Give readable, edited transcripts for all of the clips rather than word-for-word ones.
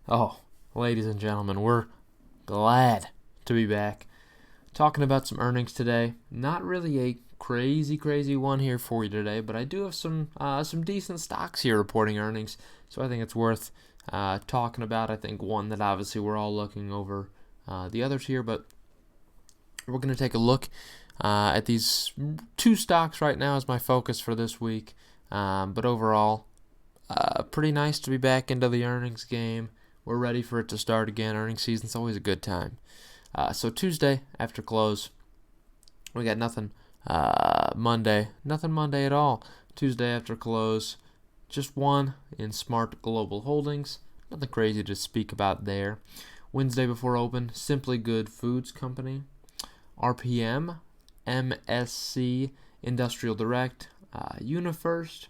Oh, ladies and gentlemen, we're glad to be back talking about some earnings today. Not really a crazy one here for you today, but I do have some decent stocks here reporting earnings, so I think it's worth talking about. I think one that obviously we're all looking over the others here, but we're going to take a look at these two stocks right now as my focus for this week. But overall, pretty nice to be back into the earnings game. We're ready for it to start again. Earnings season's always a good time. So Tuesday after close, we got nothing. Nothing Monday at all. Tuesday after close, just one in Smart Global Holdings. Nothing crazy to speak about there. Wednesday before open, Simply Good Foods Company, RPM, MSC, Industrial Direct, UniFirst,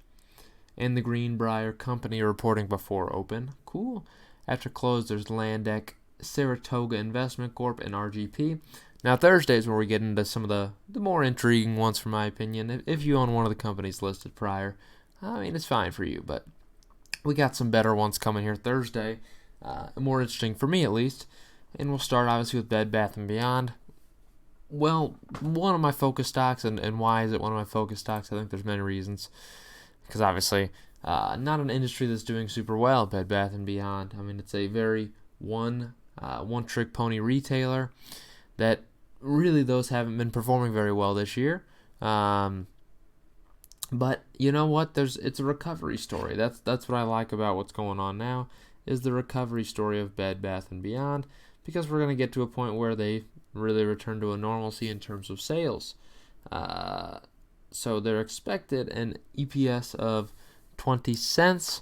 and the Greenbrier Company reporting before open. Cool. After close, there's Landec, Saratoga Investment Corp, and RGP. Now, Thursday is where we get into some of the more intriguing ones, from my opinion. If you own one of the companies listed prior, I mean, it's fine for you, but we got some better ones coming here Thursday, more interesting for me at least. And we'll start obviously with Bed Bath & Beyond. Well, one of my focus stocks, and why is it one of my focus stocks? I think there's many reasons. Because obviously, not an industry that's doing super well, Bed Bath & Beyond. I mean, it's a very one-trick pony retailer that really those haven't been performing very well this year. But you know what? It's a recovery story. That's what I like about what's going on now, is the recovery story of Bed Bath & Beyond, because we're going to get to a point where they really return to a normalcy in terms of sales. So they're expected an EPS of 20 cents,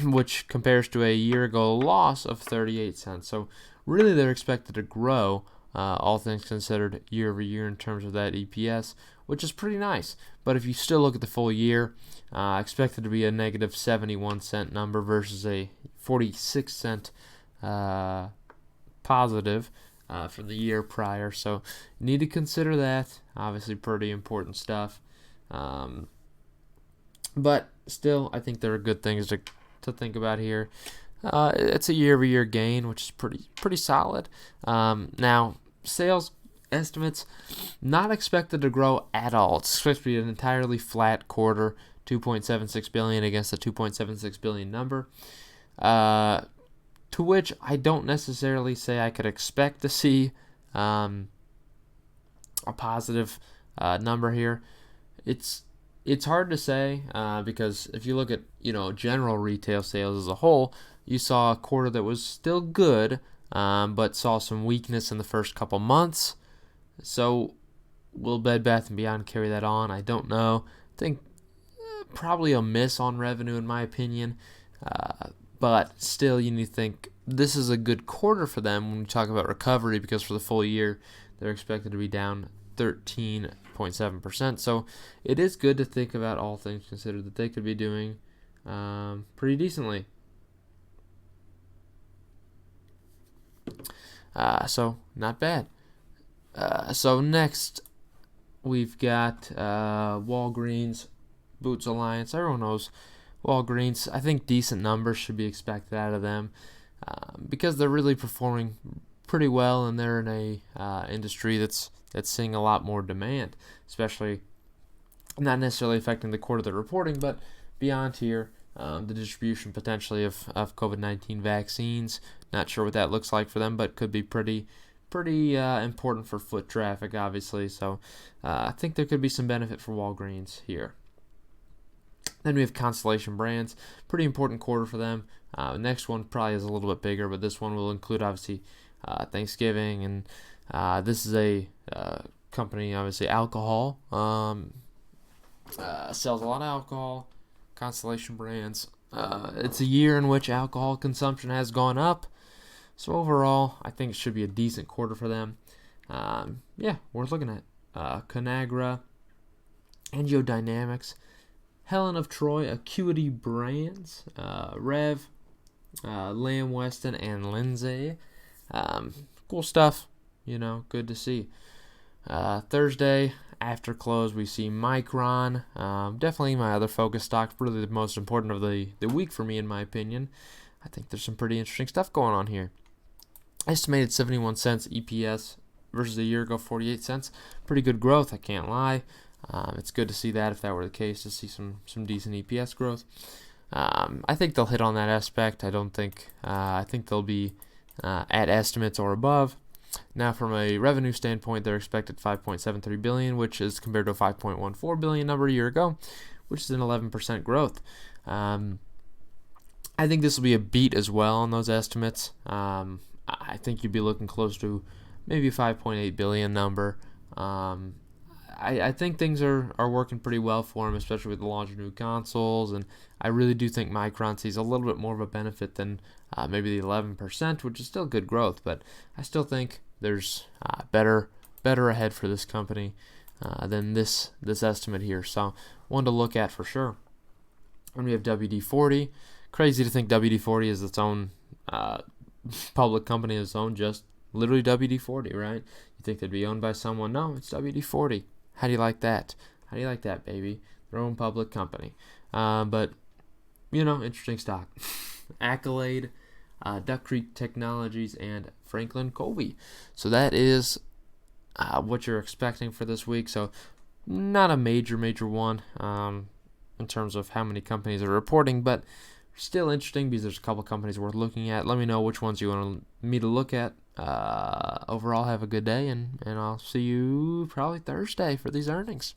which compares to a year ago loss of 38 cents. So really they're expected to grow, all things considered, year over year in terms of that EPS, which is pretty nice. But if you still look at the full year, expected to be a negative 71 cent number versus a 46 cent positive for the year prior. So you need to consider that. Obviously pretty important stuff. But still, I think there are good things to think about here. It's a year-over-year gain, which is pretty solid. Now, sales estimates not expected to grow at all. It's supposed to be an entirely flat quarter, 2.76 billion against the 2.76 billion number. To which I don't necessarily say I could expect to see a positive number here. It's hard to say because if you look at general retail sales as a whole, you saw a quarter that was still good, but saw some weakness in the first couple months. So will Bed Bath & Beyond carry that on? I don't know. I think probably a miss on revenue in my opinion. But still, you need to think this is a good quarter for them when we talk about recovery, because for the full year, they're expected to be down 13.7%. So it is good to think about, all things considered, that they could be doing pretty decently. So not bad. So next, we've got Walgreens Boots Alliance. Everyone knows Walgreens. I think decent numbers should be expected out of them because they're really performing pretty well, and they're in a industry that's seeing a lot more demand, especially not necessarily affecting the quarter they're reporting, but beyond here, the distribution potentially of COVID-19 vaccines. Not sure what that looks like for them, but could be pretty important for foot traffic, obviously. So I think there could be some benefit for Walgreens here. Then we have Constellation Brands, pretty important quarter for them. The next one probably is a little bit bigger, but this one will include obviously Thanksgiving, and this is a company, obviously alcohol, sells a lot of alcohol. Constellation Brands. It's a year in which alcohol consumption has gone up, so overall, I think it should be a decent quarter for them. Worth looking at. Conagra, Angiodynamics, Helen of Troy, Acuity Brands, Rev, Lamb Weston, and Lindsay. Cool stuff, good to see. Thursday, after close, we see Micron. Definitely my other focus stock, really the most important of the week for me, in my opinion. I think there's some pretty interesting stuff going on here. Estimated 71 cents EPS versus a year ago, 48 cents. Pretty good growth, I can't lie. It's good to see that, if that were the case, to see some decent EPS growth. I think they'll hit on that aspect. I think they'll be at estimates or above. Now, from a revenue standpoint, they're expected 5.73 billion, which is compared to a 5.14 billion number a year ago, which is an 11% growth. I think this will be a beat as well on those estimates. I think you'd be looking close to maybe 5.8 billion number. I think things are working pretty well for him, especially with the launch of new consoles, and I really do think Micron sees a little bit more of a benefit than maybe the 11%, which is still good growth, but I still think there's better ahead for this company than this estimate here. So one to look at for sure. And we have WD-40. Crazy to think WD-40 is its own public company, its own, just literally WD-40, right? You think they'd be owned by someone? No, it's WD-40. How do you like that? How do you like that, baby? Their own public company. But, interesting stock. Accolade, Duck Creek Technologies, and Franklin Covey. So that is what you're expecting for this week. So not a major one in terms of how many companies are reporting, but still interesting because there's a couple companies worth looking at. Let me know which ones you want me to look at. Overall, have a good day, and I'll see you probably Thursday for these earnings.